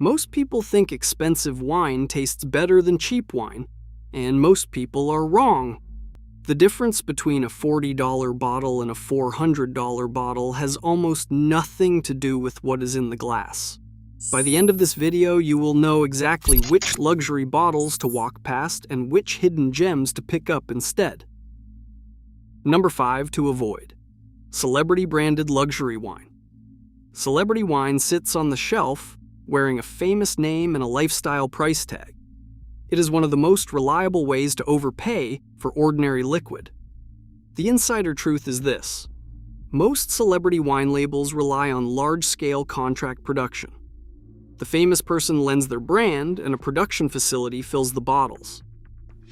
Most people think expensive wine tastes better than cheap wine, and most people are wrong. The difference between a $40 bottle and a $400 bottle has almost nothing to do with what is in the glass. By the end of this video, you will know exactly which luxury bottles to walk past and which hidden gems to pick up instead. Number 5 to avoid. Celebrity-branded luxury wine. Celebrity wine sits on the shelf wearing a famous name and a lifestyle price tag. It is one of the most reliable ways to overpay for ordinary liquid. The insider truth is this: most celebrity wine labels rely on large-scale contract production. The famous person lends their brand, and a production facility fills the bottles.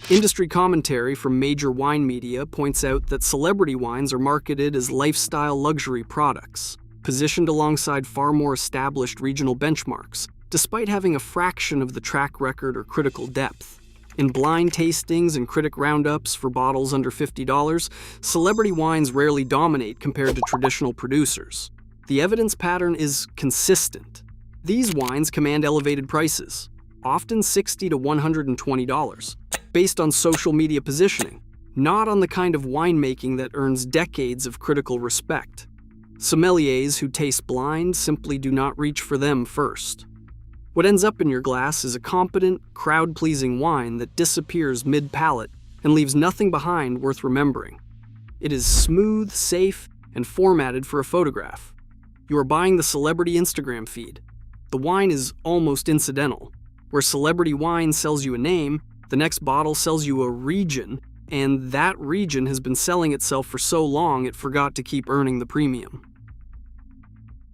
Industry commentary from major wine media points out that celebrity wines are marketed as lifestyle luxury products, positioned alongside far more established regional benchmarks, despite having a fraction of the track record or critical depth. In blind tastings and critic roundups for bottles under $50, celebrity wines rarely dominate compared to traditional producers. The evidence pattern is consistent. These wines command elevated prices, often $60 to $120, based on social media positioning, not on the kind of winemaking that earns decades of critical respect. Sommeliers who taste blind simply do not reach for them first. What ends up in your glass is a competent, crowd-pleasing wine that disappears mid-palate and leaves nothing behind worth remembering. It is smooth, safe, and formatted for a photograph. You are buying the celebrity Instagram feed. The wine is almost incidental. Where celebrity wine sells you a name, the next bottle sells you a region, and that region has been selling itself for so long it forgot to keep earning the premium.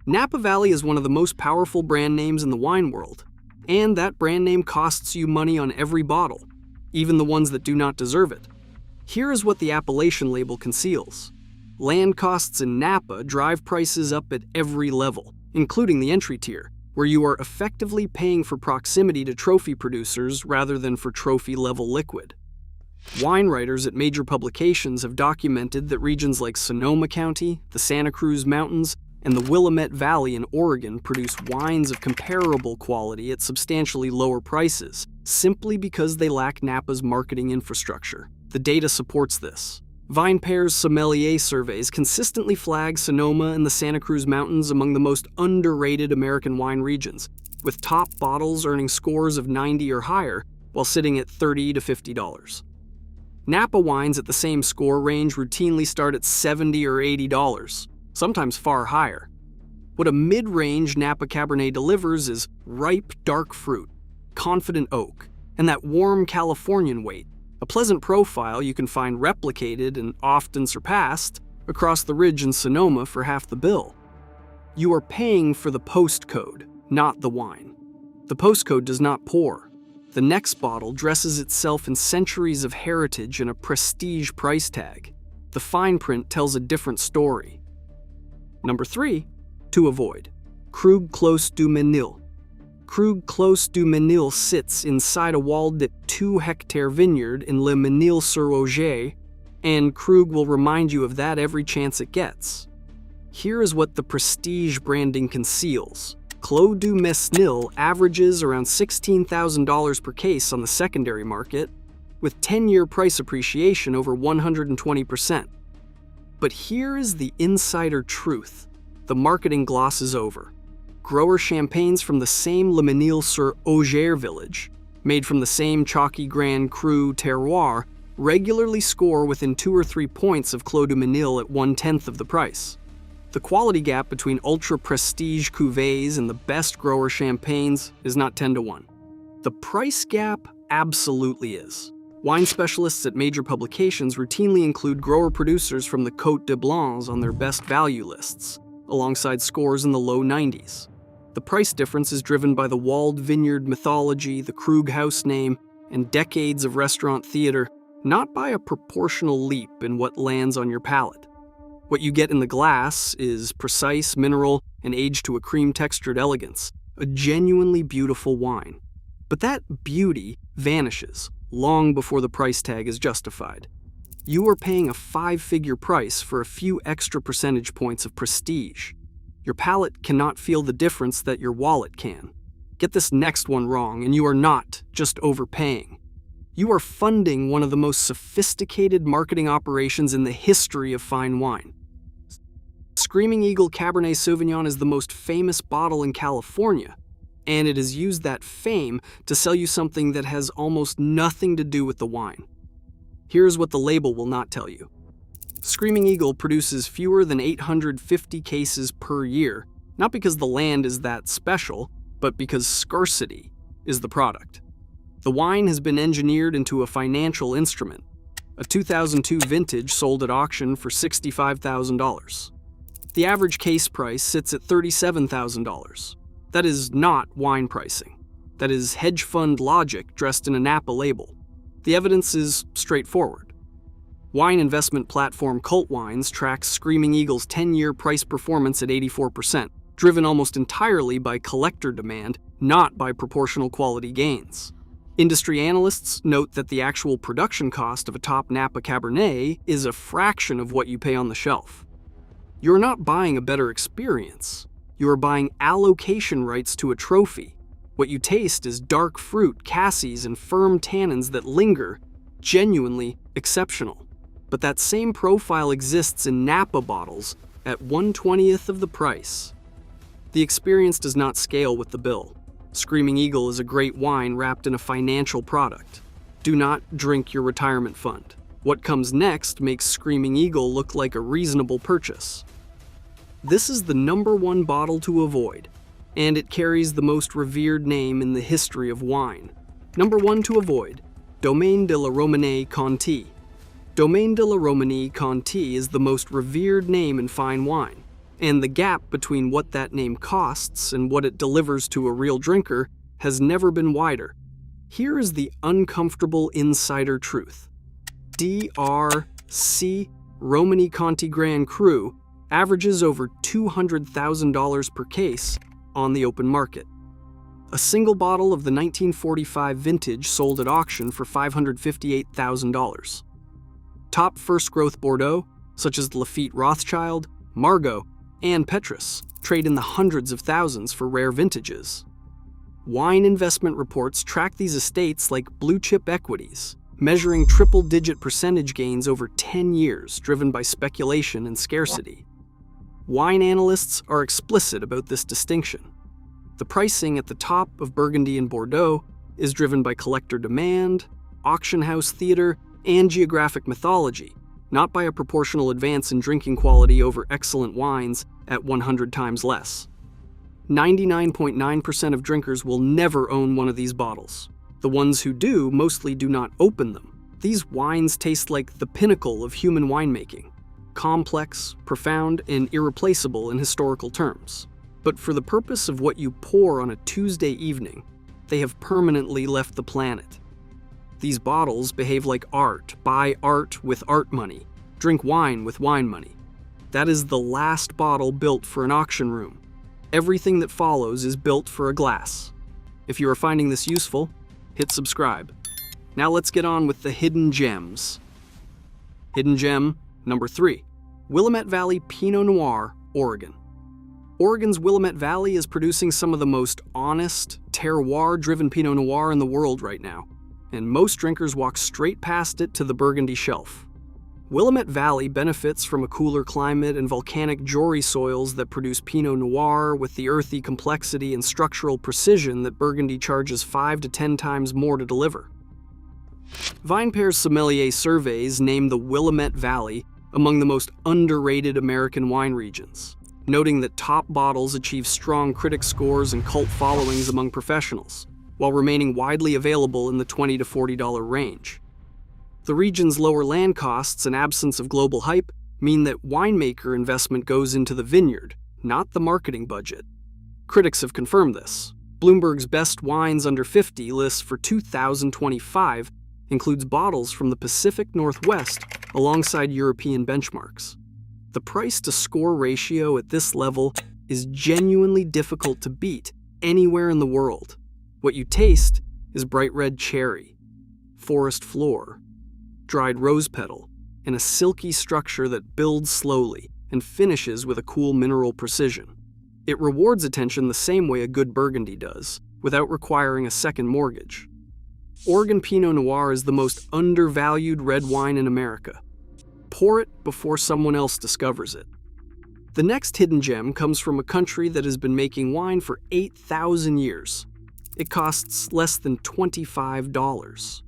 Napa Valley is one of the most powerful brand names in the wine world, and that brand name costs you money on every bottle, even the ones that do not deserve it. Here is what the appellation label conceals. Land costs in Napa drive prices up at every level, including the entry tier, where you are effectively paying for proximity to trophy producers rather than for trophy-level liquid. Wine writers at major publications have documented that regions like Sonoma County, the Santa Cruz Mountains, and the Willamette Valley in Oregon produce wines of comparable quality at substantially lower prices, simply because they lack Napa's marketing infrastructure. The data supports this. VinePair's sommelier surveys consistently flag Sonoma and the Santa Cruz Mountains among the most underrated American wine regions, with top bottles earning scores of 90 or higher while sitting at $30 to $50. Napa wines at the same score range routinely start at $70 or $80. Sometimes far higher. What a mid-range Napa Cabernet delivers is ripe, dark fruit, confident oak, and that warm Californian weight, a pleasant profile you can find replicated and often surpassed across the ridge in Sonoma for half the bill. You are paying for the postcode, not the wine. The postcode does not pour. The next bottle dresses itself in centuries of heritage and a prestige price tag. The fine print tells a different story. Number 3, to avoid. Krug Clos du Mesnil. Krug Clos du Mesnil sits inside a walled 2-hectare vineyard in Le Mesnil-sur-Oger, and Krug will remind you of that every chance it gets. Here is what the prestige branding conceals. Clos du Mesnil averages around $16,000 per case on the secondary market, with 10-year price appreciation over 120%. But here is the insider truth. The marketing gloss is over. Grower champagnes from the same Le Mesnil-sur-Oger village, made from the same chalky Grand Cru terroir, regularly score within 2 or 3 points of Clos du Mesnil at 1/10 of the price. The quality gap between ultra-prestige cuvées and the best grower champagnes is not 10 to 1. The price gap absolutely is. Wine specialists at major publications routinely include grower-producers from the Côte de Blancs on their best value lists, alongside scores in the low 90s. The price difference is driven by the walled vineyard mythology, the Krug house name, and decades of restaurant theater, not by a proportional leap in what lands on your palate. What you get in the glass is precise, mineral, and aged to a cream-textured elegance, a genuinely beautiful wine. But that beauty vanishes long before the price tag is justified. You are paying a 5-figure price for a few extra percentage points of prestige. Your palate cannot feel the difference that your wallet can. Get this next one wrong, and you are not just overpaying. You are funding one of the most sophisticated marketing operations in the history of fine wine. Screaming Eagle Cabernet Sauvignon is the most famous bottle in California, and it has used that fame to sell you something that has almost nothing to do with the wine. Here's what the label will not tell you. Screaming Eagle produces fewer than 850 cases per year, not because the land is that special, but because scarcity is the product. The wine has been engineered into a financial instrument. A 2002 vintage sold at auction for $65,000. The average case price sits at $37,000. That is not wine pricing. That is hedge fund logic dressed in a Napa label. The evidence is straightforward. Wine investment platform Cult Wines tracks Screaming Eagle's 10-year price performance at 84%, driven almost entirely by collector demand, not by proportional quality gains. Industry analysts note that the actual production cost of a top Napa Cabernet is a fraction of what you pay on the shelf. You're not buying a better experience. You are buying allocation rights to a trophy. What you taste is dark fruit, cassis, and firm tannins that linger, genuinely exceptional. But that same profile exists in Napa bottles at 1/20th of the price. The experience does not scale with the bill. Screaming Eagle is a great wine wrapped in a financial product. Do not drink your retirement fund. What comes next makes Screaming Eagle look like a reasonable purchase. This is the #1 bottle to avoid, and it carries the most revered name in the history of wine. #1 to avoid, Domaine de la Romanée-Conti. Domaine de la Romanée-Conti is the most revered name in fine wine, and the gap between what that name costs and what it delivers to a real drinker has never been wider. Here is the uncomfortable insider truth. DRC Romanée-Conti Grand Cru averages over $200,000 per case on the open market. A single bottle of the 1945 vintage sold at auction for $558,000. Top first-growth Bordeaux, such as Lafite Rothschild, Margaux, and Petrus, trade in the hundreds of thousands for rare vintages. Wine investment reports track these estates like blue-chip equities, measuring triple-digit percentage gains over 10 years, driven by speculation and scarcity. Wine analysts are explicit about this distinction. The pricing at the top of Burgundy and Bordeaux is driven by collector demand, auction house theater, and geographic mythology, not by a proportional advance in drinking quality over excellent wines at 100 times less. 99.9% of drinkers will never own one of these bottles. The ones who do mostly do not open them. These wines taste like the pinnacle of human winemaking, complex, profound, and irreplaceable in historical terms. But for the purpose of what you pour on a Tuesday evening, they have permanently left the planet. These bottles behave like art. Buy art with art money. Drink wine with wine money. That is the last bottle built for an auction room. Everything that follows is built for a glass. If you are finding this useful, hit subscribe. Now let's get on with the hidden gems. Hidden gem number 3, Willamette Valley Pinot Noir, Oregon. Oregon's Willamette Valley is producing some of the most honest, terroir-driven Pinot Noir in the world right now, and most drinkers walk straight past it to the Burgundy shelf. Willamette Valley benefits from a cooler climate and volcanic Jory soils that produce Pinot Noir with the earthy complexity and structural precision that Burgundy charges 5 to 10 times more to deliver. VinePair's sommelier surveys name the Willamette Valley among the most underrated American wine regions, noting that top bottles achieve strong critic scores and cult followings among professionals, while remaining widely available in the $20 to $40 range. The region's lower land costs and absence of global hype mean that winemaker investment goes into the vineyard, not the marketing budget. Critics have confirmed this. Bloomberg's Best Wines Under 50 list for 2025 includes bottles from the Pacific Northwest alongside European benchmarks. The price-to-score ratio at this level is genuinely difficult to beat anywhere in the world. What you taste is bright red cherry, forest floor, dried rose petal, and a silky structure that builds slowly and finishes with a cool mineral precision. It rewards attention the same way a good Burgundy does, without requiring a second mortgage. Oregon Pinot Noir is the most undervalued red wine in America. Pour it before someone else discovers it. The next hidden gem comes from a country that has been making wine for 8,000 years. It costs less than $25.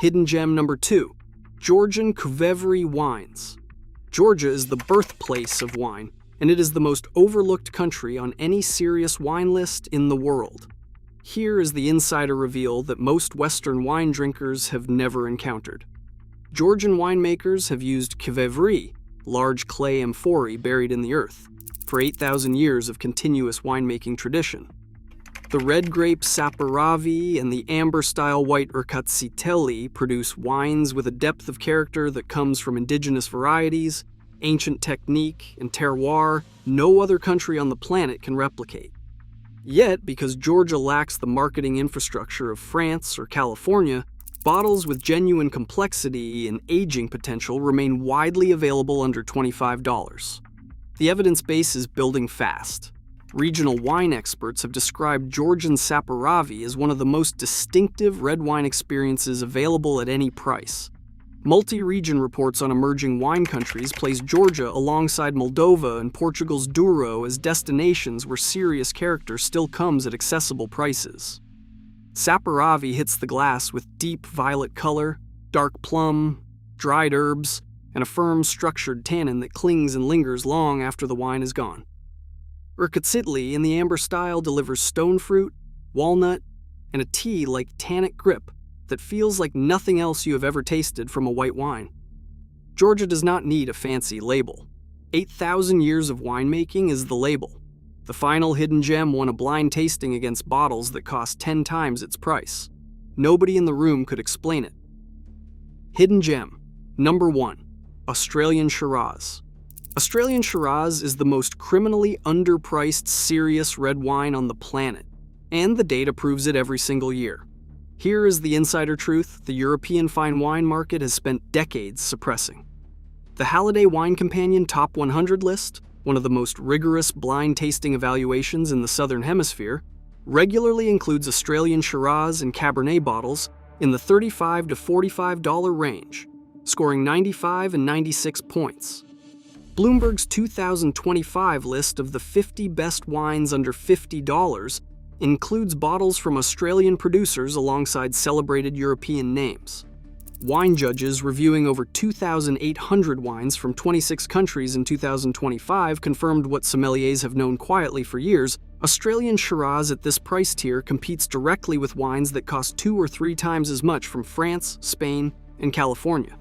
Hidden gem number 2, Georgian qvevri wines. Georgia is the birthplace of wine, and it is the most overlooked country on any serious wine list in the world. Here is the insider reveal that most Western wine drinkers have never encountered. Georgian winemakers have used qvevri, large clay amphorae buried in the earth, for 8,000 years of continuous winemaking tradition. The red grape Saperavi and the amber-style white Erkatsiteli produce wines with a depth of character that comes from indigenous varieties, ancient technique, and terroir no other country on the planet can replicate. Yet, because Georgia lacks the marketing infrastructure of France or California, bottles with genuine complexity and aging potential remain widely available under $25. The evidence base is building fast. Regional wine experts have described Georgian Saperavi as one of the most distinctive red wine experiences available at any price. Multi-region reports on emerging wine countries place Georgia alongside Moldova and Portugal's Douro as destinations where serious character still comes at accessible prices. Saperavi hits the glass with deep violet color, dark plum, dried herbs, and a firm, structured tannin that clings and lingers long after the wine is gone. Erkatsiteli in the amber style delivers stone fruit, walnut, and a tea-like tannic grip that feels like nothing else you have ever tasted from a white wine. Georgia does not need a fancy label. 8,000 years of winemaking is the label. The final hidden gem won a blind tasting against bottles that cost 10 times its price. Nobody in the room could explain it. Hidden gem number 1, Australian Shiraz. Australian Shiraz is the most criminally underpriced serious red wine on the planet, and the data proves it every single year. Here is the insider truth the European fine wine market has spent decades suppressing. The Halliday Wine Companion Top 100 list, one of the most rigorous blind tasting evaluations in the Southern Hemisphere, regularly includes Australian Shiraz and Cabernet bottles in the $35 to $45 range, scoring 95 and 96 points. Bloomberg's 2025 list of the 50 best wines under $50 includes bottles from Australian producers alongside celebrated European names. Wine judges reviewing over 2,800 wines from 26 countries in 2025 confirmed what sommeliers have known quietly for years: Australian Shiraz at this price tier competes directly with wines that cost 2 or 3 times as much from France, Spain, and California.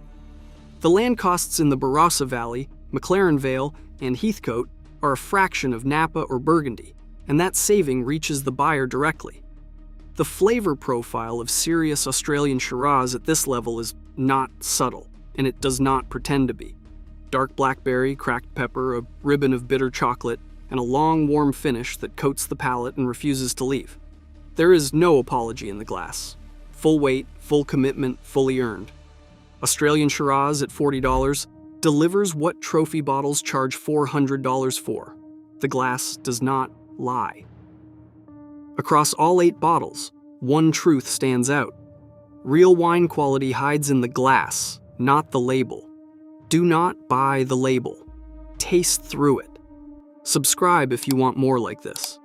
The land costs in the Barossa Valley, McLaren Vale, and Heathcote are a fraction of Napa or Burgundy, and that saving reaches the buyer directly. The flavor profile of serious Australian Shiraz at this level is not subtle, and it does not pretend to be. Dark blackberry, cracked pepper, a ribbon of bitter chocolate, and a long, warm finish that coats the palate and refuses to leave. There is no apology in the glass. Full weight, full commitment, fully earned. Australian Shiraz at $40 delivers what trophy bottles charge $400 for. The glass does not lie. Across all 8 bottles, one truth stands out. Real wine quality hides in the glass, not the label. Do not buy the label. Taste through it. Subscribe if you want more like this.